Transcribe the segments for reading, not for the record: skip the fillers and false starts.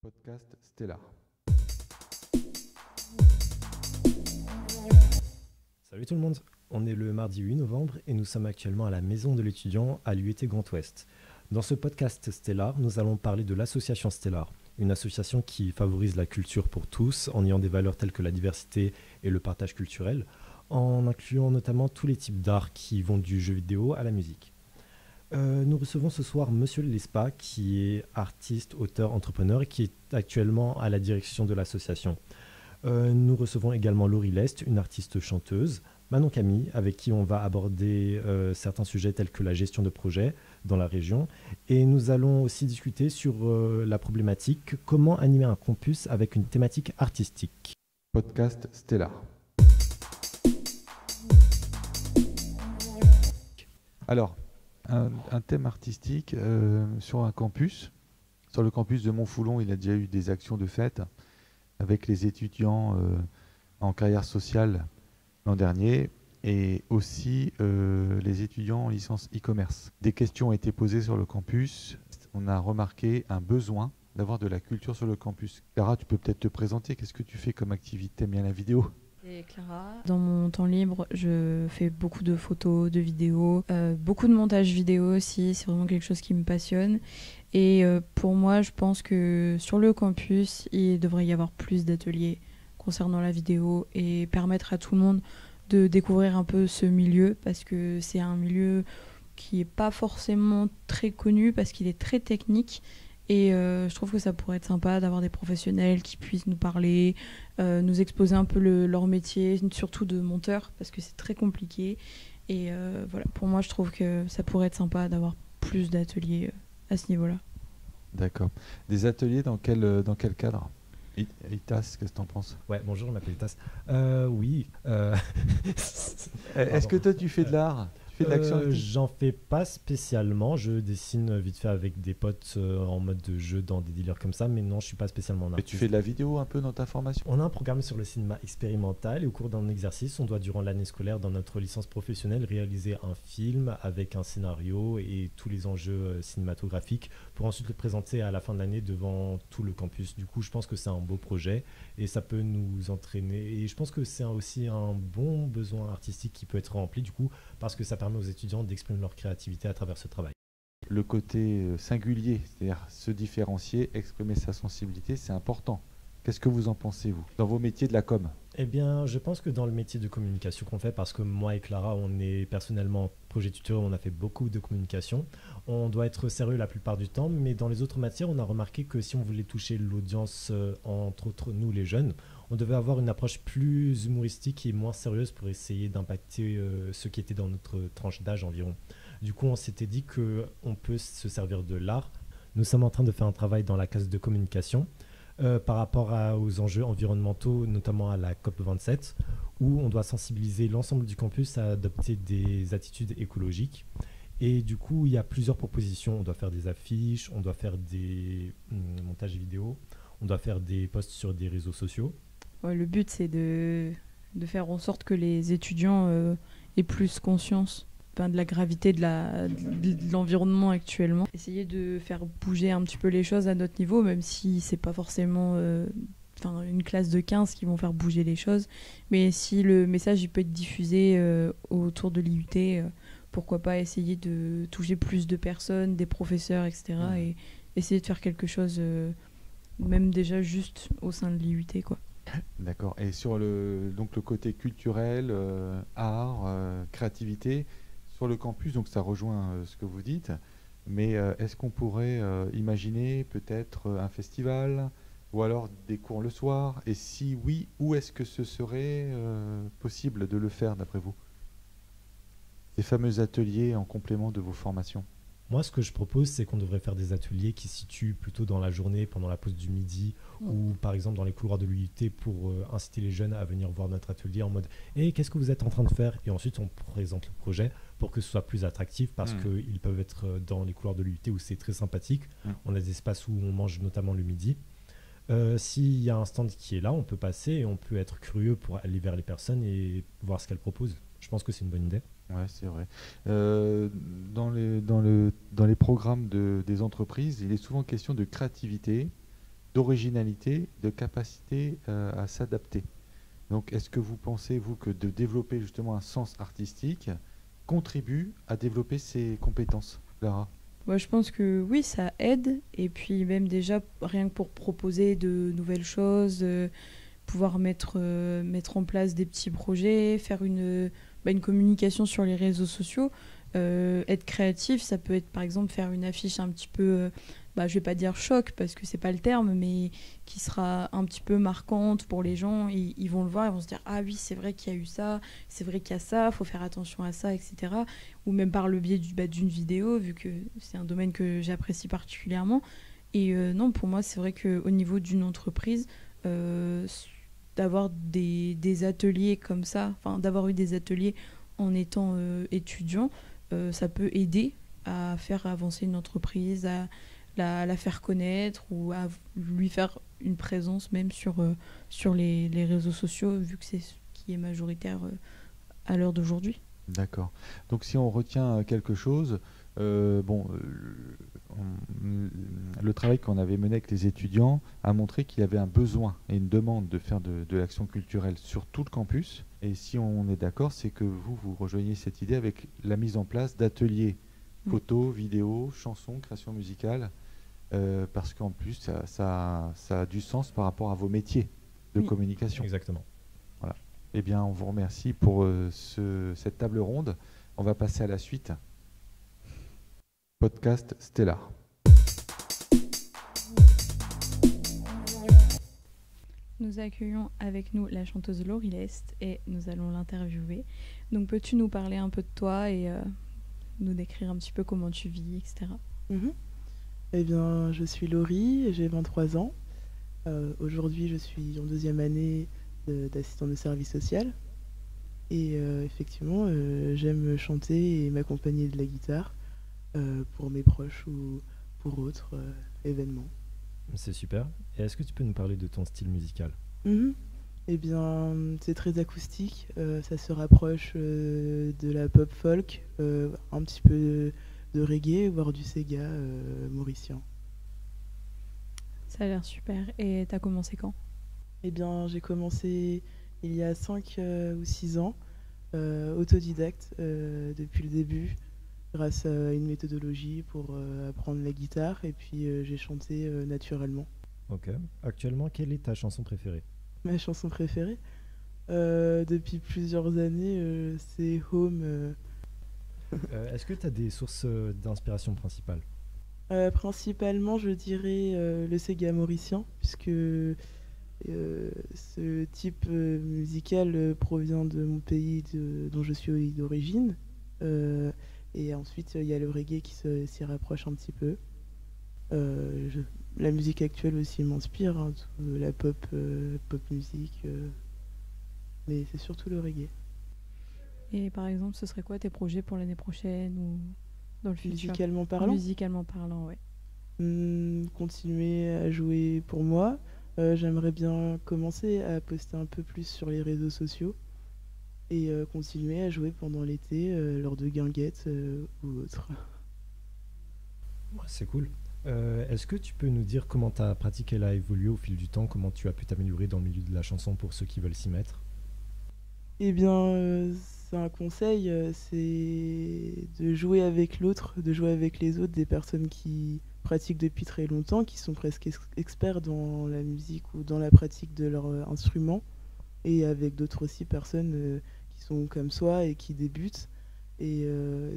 Podcast Stellar. Salut tout le monde, on est le mardi 8 novembre et nous sommes actuellement à la maison de l'étudiant à l'UET Grand Ouest. Dans ce podcast Stellar, nous allons parler de l'association Stellar, une association qui favorise la culture pour tous en ayant des valeurs telles que la diversité et le partage culturel, en incluant notamment tous les types d'art qui vont du jeu vidéo à la musique. Nous recevons ce soir Monsieur Lespa, qui est artiste, auteur, entrepreneur et qui est actuellement à la direction de l'association. Nous recevons également Laurie Lest, une artiste chanteuse, Manon Camille, avec qui on va aborder certains sujets tels que la gestion de projets dans la région. Et nous allons aussi discuter sur la problématique comment animer un campus avec une thématique artistique. Podcast Stellar. Alors, un thème artistique sur un campus. Sur le campus de Montfoulon, il y a déjà eu des actions de fête avec les étudiants en carrière sociale l'an dernier et aussi les étudiants en licence e-commerce. Des questions ont été posées sur le campus. On a remarqué un besoin d'avoir de la culture sur le campus. Clara, tu peux peut-être te présenter. Qu'est-ce que tu fais comme activité? T'aimes bien la vidéo? C'est Clara. Dans mon temps libre, je fais beaucoup de photos, de vidéos, beaucoup de montage vidéo aussi. C'est vraiment quelque chose qui me passionne. Et pour moi, je pense que sur le campus, il devrait y avoir plus d'ateliers concernant la vidéo et permettre à tout le monde de découvrir un peu ce milieu parce que c'est un milieu qui n'est pas forcément très connu parce qu'il est très technique. Et je trouve que ça pourrait être sympa d'avoir des professionnels qui puissent nous parler, nous exposer un peu leur métier, surtout de monteur, parce que c'est très compliqué. Et voilà, pour moi, je trouve que ça pourrait être sympa d'avoir plus d'ateliers à ce niveau-là. D'accord. Des ateliers dans quel cadre? Itas, qu'est-ce que tu en penses? Ouais, bonjour, je m'appelle Itas. Oui. Est-ce que toi, tu fais de l'art? Tu fais de l'action? J'en fais pas spécialement. Je dessine vite fait avec des potes en mode de jeu dans des délires comme ça, mais non, je suis pas spécialement en Mais artiste. tu fais de la vidéo un peu dans ta formation? On a un programme sur le cinéma expérimental et au cours d'un exercice, on doit durant l'année scolaire dans notre licence professionnelle réaliser un film avec un scénario et tous les enjeux cinématographiques pour ensuite le présenter à la fin de l'année devant tout le campus. Du coup, je pense que c'est un beau projet et ça peut nous entraîner. Et je pense que c'est aussi un bon besoin artistique qui peut être rempli du coup parce que ça permet aux étudiants d'exprimer leur créativité à travers ce travail. Le côté singulier, c'est-à-dire se différencier, exprimer sa sensibilité, c'est important. Qu'est-ce que vous en pensez, vous, dans vos métiers de la com? Eh bien, je pense que dans le métier de communication qu'on fait, parce que moi et Clara, on est personnellement projet tuteur, on a fait beaucoup de communication, on doit être sérieux la plupart du temps, mais dans les autres matières, on a remarqué que si on voulait toucher l'audience, entre autres nous les jeunes, on devait avoir une approche plus humoristique et moins sérieuse pour essayer d'impacter ceux qui étaient dans notre tranche d'âge environ. Du coup, on s'était dit qu'on peut se servir de l'art. Nous sommes en train de faire un travail dans la case de communication par rapport aux enjeux environnementaux, notamment à la COP27, où on doit sensibiliser l'ensemble du campus à adopter des attitudes écologiques. Et du coup, il y a plusieurs propositions. On doit faire des affiches, on doit faire des montages vidéo, on doit faire des posts sur des réseaux sociaux. Ouais, le but, c'est de faire en sorte que les étudiants aient plus conscience de la gravité de l'environnement actuellement. Essayer de faire bouger un petit peu les choses à notre niveau, même si c'est pas forcément une classe de 15 qui vont faire bouger les choses. Mais si le message il peut être diffusé autour de l'IUT, pourquoi pas essayer de toucher plus de personnes, des professeurs, etc. Et essayer de faire quelque chose, même déjà juste au sein de l'IUT, quoi. D'accord. Et sur le côté culturel, art, créativité, sur le campus, donc ça rejoint ce que vous dites, mais est-ce qu'on pourrait imaginer peut-être un festival ou alors des cours le soir? Et si oui, où est-ce que ce serait possible de le faire d'après vous? Ces fameux ateliers en complément de vos formations. Moi, ce que je propose, c'est qu'on devrait faire des ateliers qui se situent plutôt dans la journée, pendant la pause du midi, ou par exemple dans les couloirs de l'UIT pour inciter les jeunes à venir voir notre atelier en mode « Hey, qu'est-ce que vous êtes en train de faire ?» Et ensuite, on présente le projet pour que ce soit plus attractif parce qu'ils peuvent être dans les couloirs de l'UIT où c'est très sympathique. On a des espaces où on mange notamment le midi. S'il y a un stand qui est là, on peut passer et on peut être curieux pour aller vers les personnes et voir ce qu'elles proposent. Je pense que c'est une bonne idée. Ouais, c'est vrai. Dans les programmes des entreprises, il est souvent question de créativité, d'originalité, de capacité à s'adapter. Donc, est-ce que vous pensez, vous, que de développer justement un sens artistique contribue à développer ses compétences, Clara? Moi, je pense que oui, ça aide. Et puis même déjà, rien que pour proposer de nouvelles choses, pouvoir mettre en place des petits projets, faire une communication sur les réseaux sociaux. Être créatif, ça peut être par exemple faire une affiche un petit peu, je vais pas dire choc parce que c'est pas le terme, mais qui sera un petit peu marquante pour les gens. Ils vont le voir, ils vont se dire ah oui, c'est vrai qu'il y a eu ça, c'est vrai qu'il y a ça, faut faire attention à ça, etc. Ou même par le biais d'une vidéo, vu que c'est un domaine que j'apprécie particulièrement. Et non, pour moi, c'est vrai qu'au niveau d'une entreprise, d'avoir des ateliers comme ça, enfin d'avoir eu des ateliers en étant étudiant, ça peut aider à faire avancer une entreprise, à la faire connaître ou à lui faire une présence même sur les réseaux sociaux, vu que c'est ce qui est majoritaire à l'heure d'aujourd'hui. D'accord. Donc si on retient quelque chose, le travail qu'on avait mené avec les étudiants a montré qu'il y avait un besoin et une demande de faire de l'action culturelle sur tout le campus. Et si on est d'accord, c'est que vous rejoignez cette idée avec la mise en place d'ateliers photos, vidéos, chansons, création musicale, parce qu'en plus, ça a du sens par rapport à vos métiers de communication. Exactement. Voilà. Eh bien, on vous remercie pour cette table ronde. On va passer à la suite. Podcast Stellar. Nous accueillons avec nous la chanteuse Laurie Lest et nous allons l'interviewer. Donc peux-tu nous parler un peu de toi et nous décrire un petit peu comment tu vis, etc. Eh bien, je suis Laurie, j'ai 23 ans. Aujourd'hui, je suis en 2e année d'assistant de service social. Et effectivement, j'aime chanter et m'accompagner de la guitare pour mes proches ou pour autres événements. C'est super. Et est-ce que tu peux nous parler de ton style musical? Eh bien, c'est très acoustique. Ça se rapproche de la pop folk, un petit peu de reggae, voire du Sega mauricien. Ça a l'air super. Et t'as commencé quand? Eh bien, j'ai commencé il y a 5 ou 6 ans, autodidacte depuis le début, grâce à une méthodologie pour apprendre la guitare, et puis j'ai chanté naturellement. Ok. Actuellement, quelle est ta chanson préférée? Ma chanson préférée, depuis plusieurs années, c'est Home. Est-ce que tu as des sources d'inspiration principales? Principalement, je dirais le Sega mauricien, puisque ce type musical provient de mon pays dont je suis d'origine. Et ensuite, il y a le reggae qui s'y rapproche un petit peu. La musique actuelle aussi m'inspire, hein, la pop musique, mais c'est surtout le reggae. Et par exemple, ce serait quoi tes projets pour l'année prochaine ou dans le futur? Musicalement parlant? Musicalement parlant, ouais. Continuer à jouer pour moi. J'aimerais bien commencer à poster un peu plus sur les réseaux sociaux et continuer à jouer pendant l'été lors de guinguettes ou autres. Ouais, c'est cool. Est-ce que tu peux nous dire comment ta pratique elle a évolué au fil du temps, comment tu as pu t'améliorer dans le milieu de la chanson pour ceux qui veulent s'y mettre? Eh bien, c'est un conseil, c'est de jouer avec l'autre, de jouer avec les autres, des personnes qui pratiquent depuis très longtemps, qui sont presque experts dans la musique ou dans la pratique de leur instrument, et avec d'autres aussi personnes qui sont comme soi et qui débutent. Et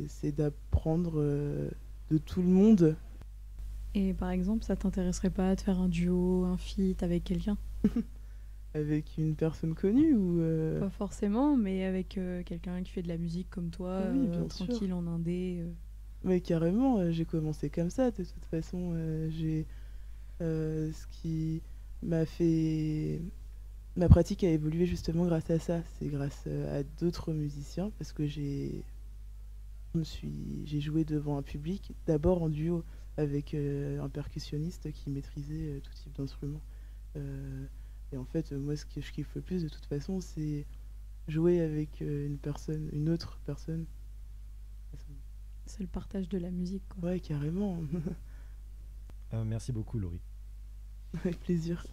c'est d'apprendre de tout le monde. Et par exemple, ça t'intéresserait pas de faire un duo, un feat avec quelqu'un? Avec une personne connue ou Pas forcément, mais avec quelqu'un qui fait de la musique comme toi, Oui, bien tranquille sûr. en indé. Mais carrément, j'ai commencé comme ça. De toute façon, j'ai ce qui m'a fait... Ma pratique a évolué justement grâce à ça. C'est grâce à d'autres musiciens, parce que j'ai joué devant un public, d'abord en duo avec un percussionniste qui maîtrisait tout type d'instrument. Et en fait, moi, ce que je kiffe le plus, de toute façon, c'est jouer avec une autre personne. C'est le partage de la musique, quoi. Ouais, carrément. Merci beaucoup, Laurie. Avec plaisir.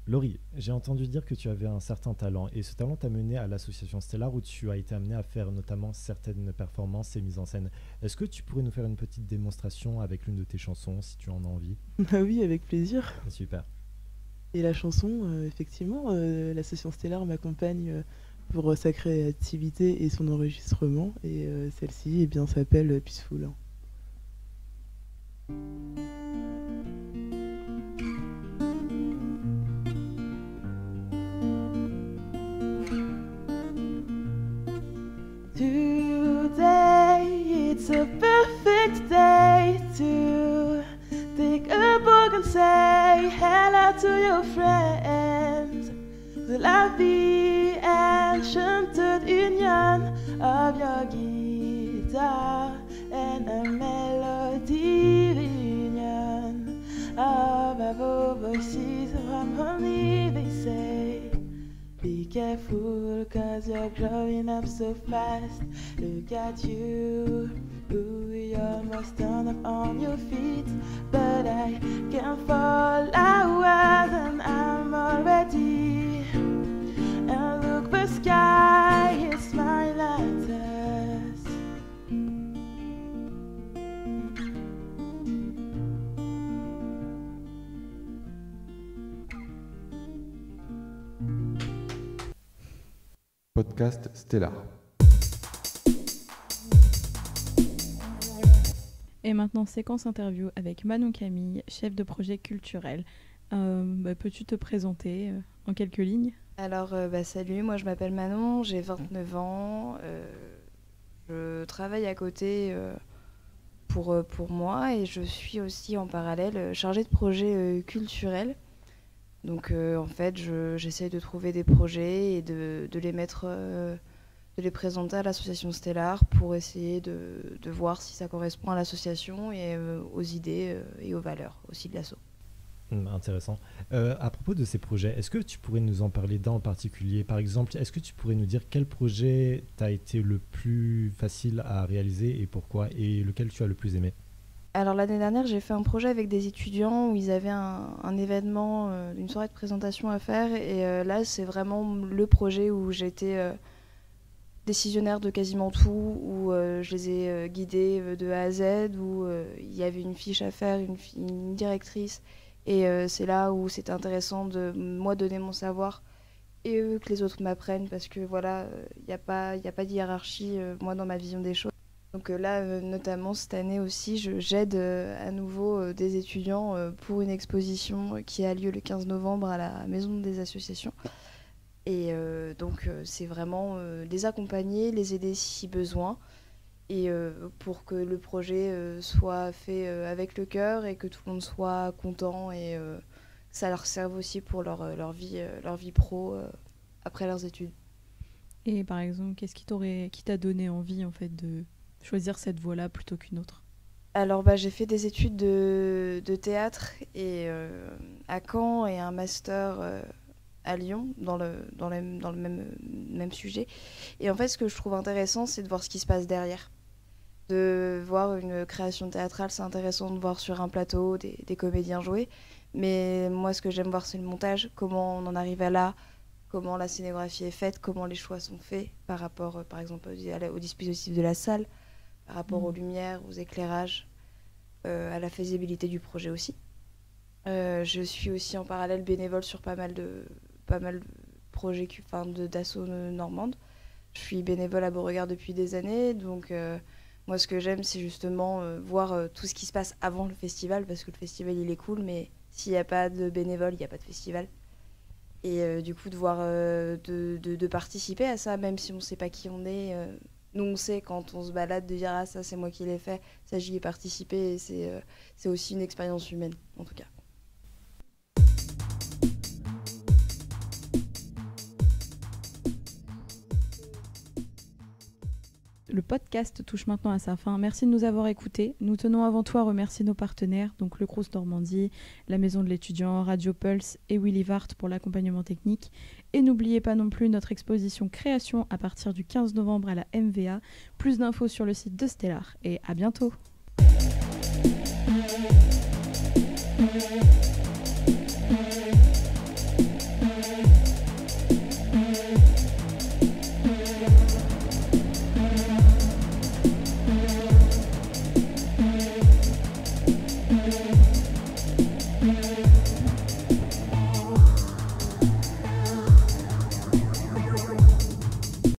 Laurie, j'ai entendu dire que tu avais un certain talent et ce talent t'a mené à l'association Stellar où tu as été amené à faire notamment certaines performances et mises en scène. Est-ce que tu pourrais nous faire une petite démonstration avec l'une de tes chansons si tu en as envie? Bah oui, avec plaisir. Super. Et la chanson, effectivement, l'association Stellar m'accompagne pour sa créativité et son enregistrement. Et celle-ci, eh bien, s'appelle Peaceful. Today, it's a perfect day to take a book and say hello to your friends. The lovely enchanted union of your guitar and a melody reunion of our voices of harmony, they say. Be careful, cause you're growing up so fast. Look at you, ooh, you almost stand up on your feet. But I can't fall lower than I'm already. And look, the sky is smiling at us. Podcast Stellar. Et maintenant, séquence interview avec Manon Camille, chef de projet culturel. Peux-tu te présenter en quelques lignes? Alors, salut, moi je m'appelle Manon, j'ai 29 ans. Je travaille à côté pour moi et je suis aussi en parallèle chargée de projet culturel. Donc en fait, j'essaie de trouver des projets et de les mettre, de les présenter à l'association Stellar pour essayer de voir si ça correspond à l'association et aux idées et aux valeurs aussi de l'asso. Intéressant. À propos de ces projets, est-ce que tu pourrais nous en parler d'un en particulier? Par exemple, est-ce que tu pourrais nous dire quel projet t'a été le plus facile à réaliser et pourquoi, et lequel tu as le plus aimé? Alors l'année dernière, j'ai fait un projet avec des étudiants où ils avaient un événement, une soirée de présentation à faire. Et là, c'est vraiment le projet où j'étais décisionnaire de quasiment tout, où je les ai guidés de A à Z, où il y avait une fiche à faire, une directrice. Et c'est là où c'était intéressant de moi donner mon savoir et eux que les autres m'apprennent parce que voilà, il n'y a pas de hiérarchie, moi, dans ma vision des choses. Donc là, notamment cette année aussi, j'aide à nouveau des étudiants pour une exposition qui a lieu le 15 novembre à la Maison des Associations. Et donc c'est vraiment les accompagner, les aider si besoin, et pour que le projet soit fait avec le cœur et que tout le monde soit content et que ça leur serve aussi pour leur vie pro après leurs études. Et par exemple, qu'est-ce qui t'a donné envie en fait de choisir cette voie-là plutôt qu'une autre? Alors j'ai fait des études de théâtre et à Caen et un master à Lyon dans le même sujet. Et en fait, ce que je trouve intéressant, c'est de voir ce qui se passe derrière. De voir une création théâtrale, c'est intéressant de voir sur un plateau des comédiens jouer. Mais moi, ce que j'aime voir, c'est le montage, comment on en arrive à là, comment la scénographie est faite, comment les choix sont faits par rapport, par exemple, au dispositif de la salle, par rapport aux lumières, aux éclairages, à la faisabilité du projet aussi. Je suis aussi en parallèle bénévole sur pas mal de projets d'asso normande. Je suis bénévole à Beauregard depuis des années, donc moi ce que j'aime c'est justement voir tout ce qui se passe avant le festival, parce que le festival il est cool, mais s'il n'y a pas de bénévoles, il n'y a pas de festival. Et du coup de voir, de participer à ça, même si on ne sait pas qui on est. Nous on sait quand on se balade de dire ah ça c'est moi qui l'ai fait, ça j'y ai participé, et c'est aussi une expérience humaine en tout cas. Le podcast touche maintenant à sa fin. Merci de nous avoir écoutés. Nous tenons avant tout à remercier nos partenaires, donc le Crous Normandie, la Maison de l'étudiant, Radio Pulse et Willy Vart pour l'accompagnement technique. Et n'oubliez pas non plus notre exposition création à partir du 15 novembre à la MVA. Plus d'infos sur le site de Stellar. Et à bientôt.